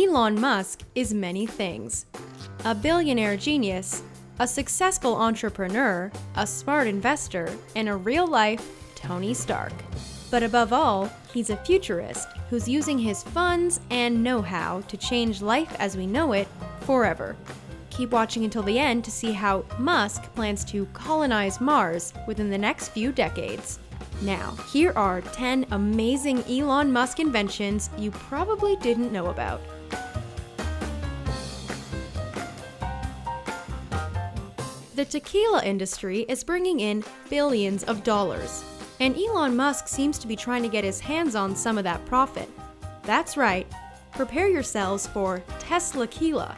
Elon Musk is many things. A billionaire genius, a successful entrepreneur, a smart investor, and a real-life Tony Stark. But above all, he's a futurist who's using his funds and know-how to change life as we know it forever. Keep watching until the end to see how Musk plans to colonize Mars within the next few decades. Now, here are 10 amazing Elon Musk inventions you probably didn't know about. The tequila industry is bringing in billions of dollars, and Elon Musk seems to be trying to get his hands on some of that profit. That's right, prepare yourselves for Teslaquila.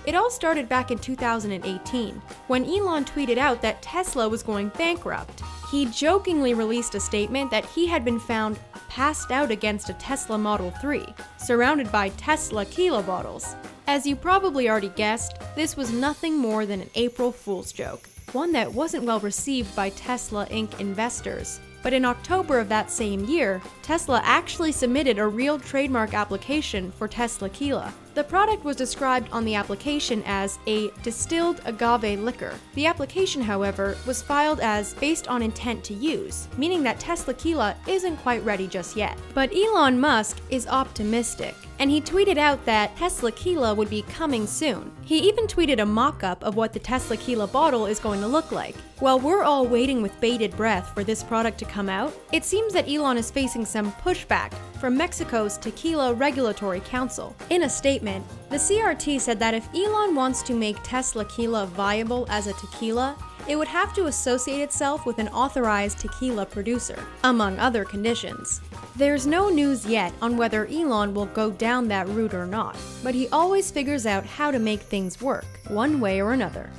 It all started back in 2018, when Elon tweeted out that Tesla was going bankrupt. He jokingly released a statement that he had been found passed out against a Tesla Model 3, surrounded by Teslaquila bottles. As you probably already guessed, this was nothing more than an April Fool's joke, one that wasn't well received by Tesla Inc. investors. But in October of that same year, Tesla actually submitted a real trademark application for Teslaquila. The product was described on the application as a distilled agave liquor. The application, however, was filed as based on intent to use, meaning that Teslaquila isn't quite ready just yet. But Elon Musk is optimistic, and he tweeted out that Teslaquila would be coming soon. He even tweeted a mock-up of what the Teslaquila bottle is going to look like. While we're all waiting with bated breath for this product to come out, it seems that Elon is facing some pushback from Mexico's Tequila Regulatory Council. In a statement, the CRT said that if Elon wants to make Teslaquila viable as a tequila, it would have to associate itself with an authorized tequila producer, among other conditions. There's no news yet on whether Elon will go down that route or not, but he always figures out how to make things work, one way or another.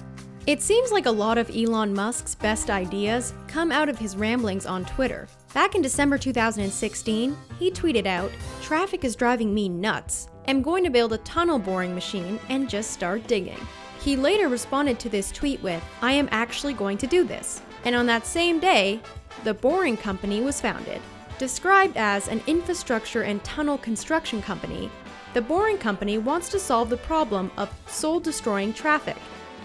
It seems like a lot of Elon Musk's best ideas come out of his ramblings on Twitter. Back in December 2016, he tweeted out, "Traffic is driving me nuts. I'm going to build a tunnel boring machine and just start digging." He later responded to this tweet with, "I am actually going to do this." And on that same day, the Boring Company was founded. Described as an infrastructure and tunnel construction company, the Boring Company wants to solve the problem of soul-destroying traffic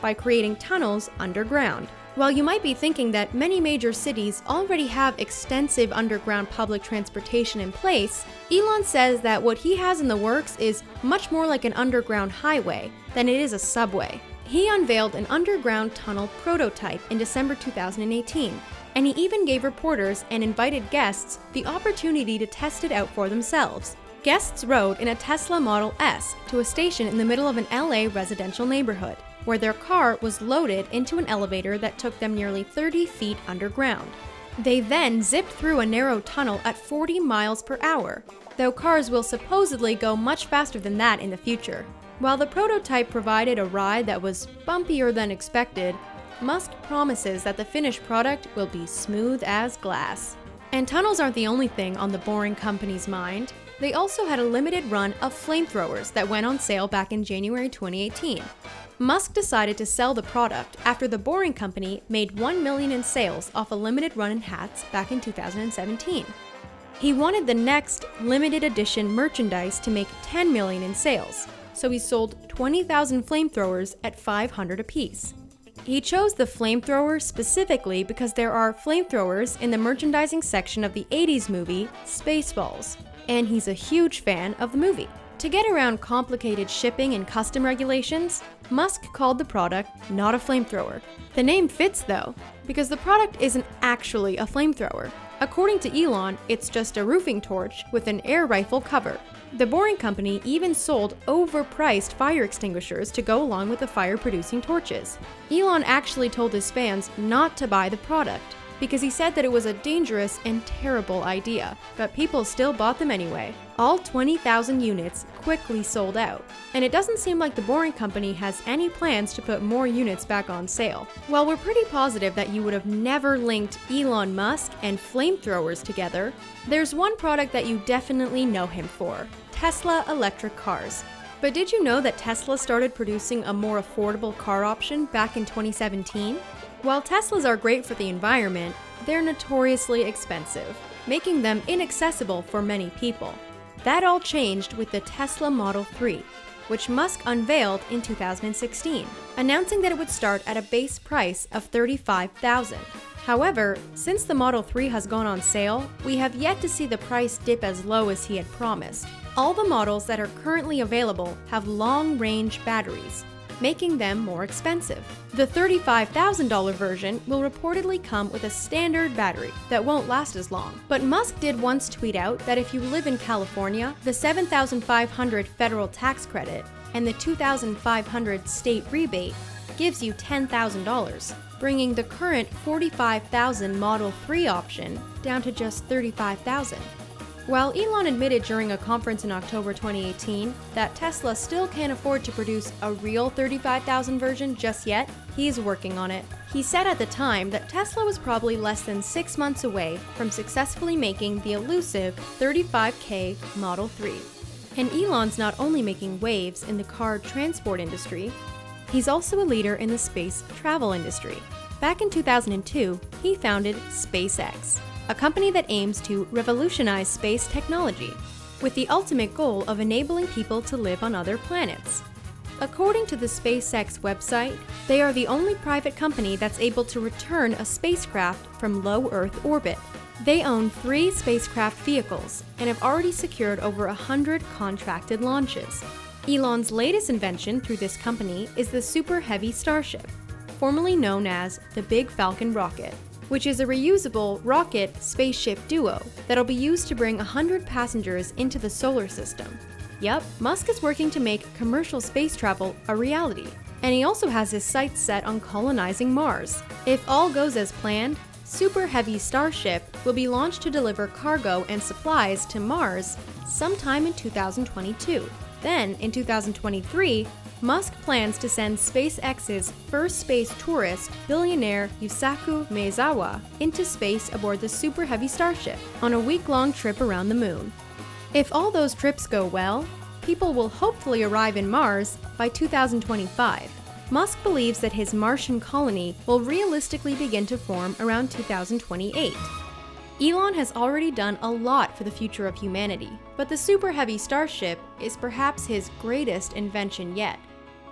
by creating tunnels underground. While you might be thinking that many major cities already have extensive underground public transportation in place, Elon says that what he has in the works is much more like an underground highway than it is a subway. He unveiled an underground tunnel prototype in December 2018, and he even gave reporters and invited guests the opportunity to test it out for themselves. Guests rode in a Tesla Model S to a station in the middle of an LA residential neighborhood, where their car was loaded into an elevator that took them nearly 30 feet underground. They then zipped through a narrow tunnel at 40 miles per hour, though cars will supposedly go much faster than that in the future. While the prototype provided a ride that was bumpier than expected, Musk promises that the finished product will be smooth as glass. And tunnels aren't the only thing on the Boring Company's mind. They also had a limited run of flamethrowers that went on sale back in January 2018. Musk decided to sell the product after the Boring Company made $1 million in sales off a limited run in hats back in 2017. He wanted the next limited edition merchandise to make $10 million in sales, so he sold 20,000 flamethrowers at $500 apiece. He chose the flamethrower specifically because there are flamethrowers in the merchandising section of the 80s movie Spaceballs, and he's a huge fan of the movie. To get around complicated shipping and custom regulations, Musk called the product not a flamethrower. The name fits though, because the product isn't actually a flamethrower. According to Elon, it's just a roofing torch with an air rifle cover. The Boring Company even sold overpriced fire extinguishers to go along with the fire-producing torches. Elon actually told his fans not to buy the product, because he said that it was a dangerous and terrible idea, but people still bought them anyway. All 20,000 units quickly sold out, and it doesn't seem like the Boring Company has any plans to put more units back on sale. While we're pretty positive that you would have never linked Elon Musk and flamethrowers together, there's one product that you definitely know him for: Tesla electric cars. But did you know that Tesla started producing a more affordable car option back in 2017? While Teslas are great for the environment, they're notoriously expensive, making them inaccessible for many people. That all changed with the Tesla Model 3, which Musk unveiled in 2016, announcing that it would start at a base price of $35,000. However, since the Model 3 has gone on sale, we have yet to see the price dip as low as he had promised. All the models that are currently available have long-range batteries, making them more expensive. The $35,000 version will reportedly come with a standard battery that won't last as long. But Musk did once tweet out that if you live in California, the $7,500 federal tax credit and the $2,500 state rebate gives you $10,000, bringing the current $45,000 Model 3 option down to just $35,000. While Elon admitted during a conference in October 2018 that Tesla still can't afford to produce a real $35,000 version just yet, he's working on it. He said at the time that Tesla was probably less than 6 months away from successfully making the elusive $35K Model 3. And Elon's not only making waves in the car transport industry, he's also a leader in the space travel industry. Back in 2002, he founded SpaceX, a company that aims to revolutionize space technology, with the ultimate goal of enabling people to live on other planets. According to the SpaceX website, they are the only private company that's able to return a spacecraft from low Earth orbit. They own 3 spacecraft vehicles and have already secured over 100 contracted launches. Elon's latest invention through this company is the Super Heavy Starship, formerly known as the Big Falcon rocket, which is a reusable rocket-spaceship duo that'll be used to bring 100 passengers into the solar system. Yup, Musk is working to make commercial space travel a reality, and he also has his sights set on colonizing Mars. If all goes as planned, Super Heavy Starship will be launched to deliver cargo and supplies to Mars sometime in 2022. Then, in 2023, Musk plans to send SpaceX's first space tourist, billionaire Yusaku Maezawa, into space aboard the Super Heavy Starship on a week-long trip around the moon. If all those trips go well, people will hopefully arrive in Mars by 2025. Musk believes that his Martian colony will realistically begin to form around 2028. Elon has already done a lot for the future of humanity, but the Super Heavy Starship is perhaps his greatest invention yet.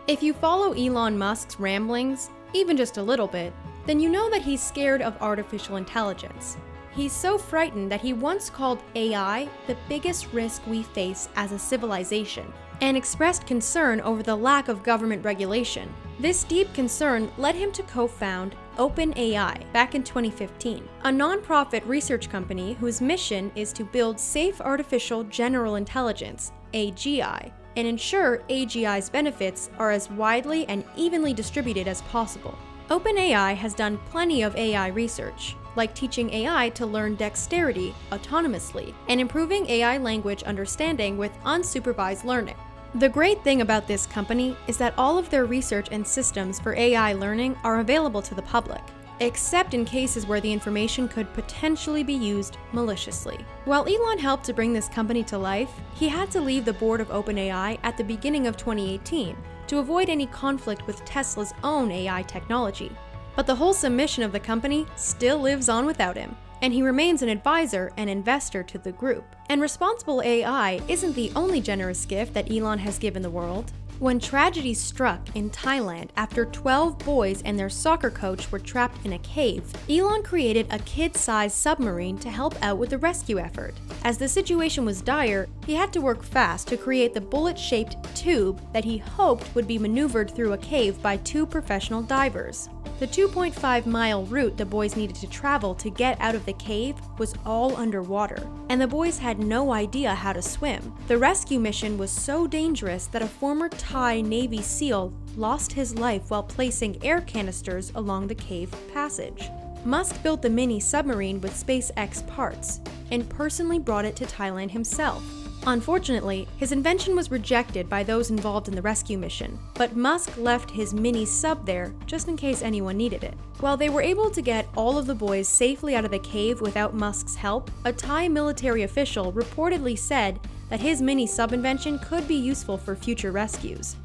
If you follow Elon Musk's ramblings, even just a little bit, then you know that he's scared of artificial intelligence. He's so frightened that he once called AI the biggest risk we face as a civilization, and expressed concern over the lack of government regulation. This deep concern led him to co-found OpenAI back in 2015, a non-profit research company whose mission is to build safe artificial general intelligence, AGI, and ensure AGI's benefits are as widely and evenly distributed as possible. OpenAI has done plenty of AI research, like teaching AI to learn dexterity autonomously and improving AI language understanding with unsupervised learning. The great thing about this company is that all of their research and systems for AI learning are available to the public, except in cases where the information could potentially be used maliciously. While Elon helped to bring this company to life, he had to leave the board of OpenAI at the beginning of 2018 to avoid any conflict with Tesla's own AI technology. But the wholesome mission of the company still lives on without him, and he remains an advisor and investor to the group. And responsible AI isn't the only generous gift that Elon has given the world. When tragedy struck in Thailand after 12 boys and their soccer coach were trapped in a cave, Elon created a kid-sized submarine to help out with the rescue effort. As the situation was dire, he had to work fast to create the bullet-shaped tube that he hoped would be maneuvered through a cave by 2 professional divers. The 2.5-mile route the boys needed to travel to get out of the cave was all underwater, and the boys had no idea how to swim. The rescue mission was so dangerous that a former Thai Navy SEAL lost his life while placing air canisters along the cave passage. Musk built the mini submarine with SpaceX parts and personally brought it to Thailand himself. Unfortunately, his invention was rejected by those involved in the rescue mission, but Musk left his mini sub there just in case anyone needed it. While they were able to get all of the boys safely out of the cave without Musk's help, a Thai military official reportedly said that his mini sub invention could be useful for future rescues.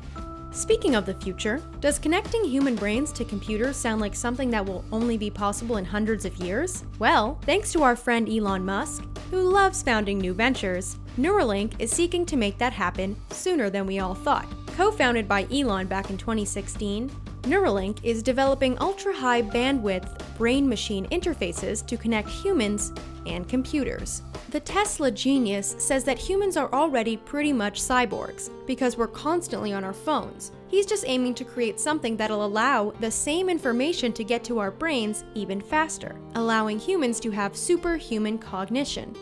Speaking of the future, does connecting human brains to computers sound like something that will only be possible in hundreds of years? Well, thanks to our friend Elon Musk, who loves founding new ventures, Neuralink is seeking to make that happen sooner than we all thought. Co-founded by Elon back in 2016, Neuralink is developing ultra-high bandwidth brain-machine interfaces to connect humans and computers. The Tesla genius says that humans are already pretty much cyborgs because we're constantly on our phones. He's just aiming to create something that'll allow the same information to get to our brains even faster, allowing humans to have superhuman cognition.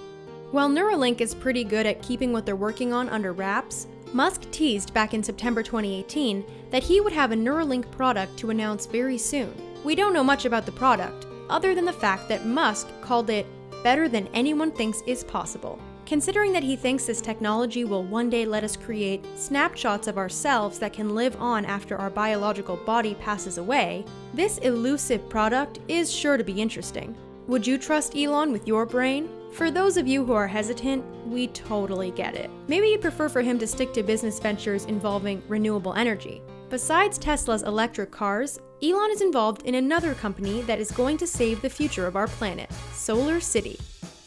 While Neuralink is pretty good at keeping what they're working on under wraps, Musk teased back in September 2018 that he would have a Neuralink product to announce very soon. We don't know much about the product, other than the fact that Musk called it better than anyone thinks is possible. Considering that he thinks this technology will one day let us create snapshots of ourselves that can live on after our biological body passes away, this elusive product is sure to be interesting. Would you trust Elon with your brain? For those of you who are hesitant, we totally get it. Maybe you'd prefer for him to stick to business ventures involving renewable energy. Besides Tesla's electric cars, Elon is involved in another company that is going to save the future of our planet, Solar City.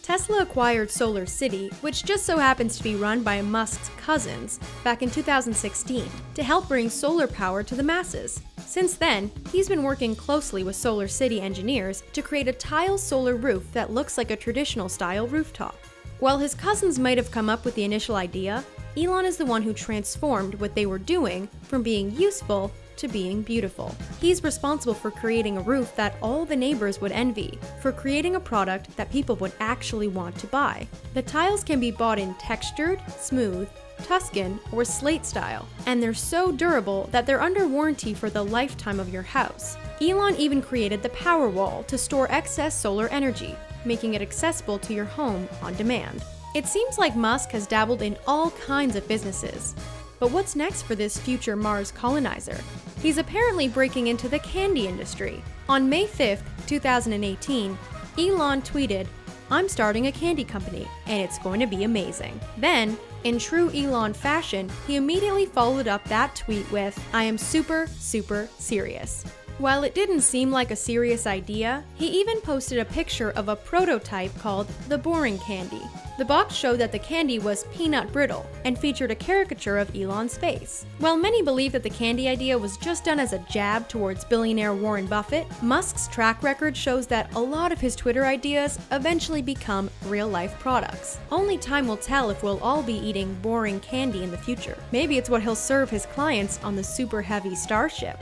Tesla acquired Solar City, which just so happens to be run by Musk's cousins, back in 2016, to help bring solar power to the masses. Since then, he's been working closely with Solar City engineers to create a tile solar roof that looks like a traditional style rooftop. While his cousins might have come up with the initial idea, Elon is the one who transformed what they were doing from being useful to being beautiful. He's responsible for creating a roof that all the neighbors would envy, for creating a product that people would actually want to buy. The tiles can be bought in textured, smooth, Tuscan, or slate style, and they're so durable that they're under warranty for the lifetime of your house. Elon even created the Powerwall to store excess solar energy, making it accessible to your home on demand. It seems like Musk has dabbled in all kinds of businesses. But what's next for this future Mars colonizer? He's apparently breaking into the candy industry. On May 5th, 2018, Elon tweeted, "I'm starting a candy company, and it's going to be amazing." Then, in true Elon fashion, he immediately followed up that tweet with, "I am super, super serious." While it didn't seem like a serious idea, he even posted a picture of a prototype called the Boring Candy. The box showed that the candy was peanut brittle and featured a caricature of Elon's face. While many believe that the candy idea was just done as a jab towards billionaire Warren Buffett, Musk's track record shows that a lot of his Twitter ideas eventually become real-life products. Only time will tell if we'll all be eating boring candy in the future. Maybe it's what he'll serve his clients on the super heavy Starship.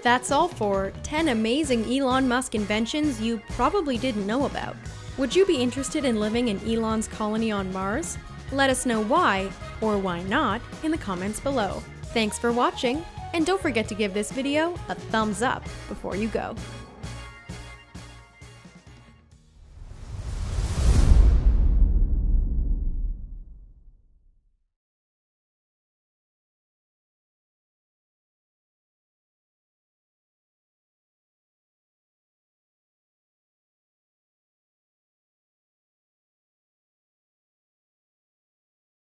That's all for 10 amazing Elon Musk inventions you probably didn't know about. Would you be interested in living in Elon's colony on Mars? Let us know why, or why not, in the comments below. Thanks for watching, and don't forget to give this video a thumbs up before you go.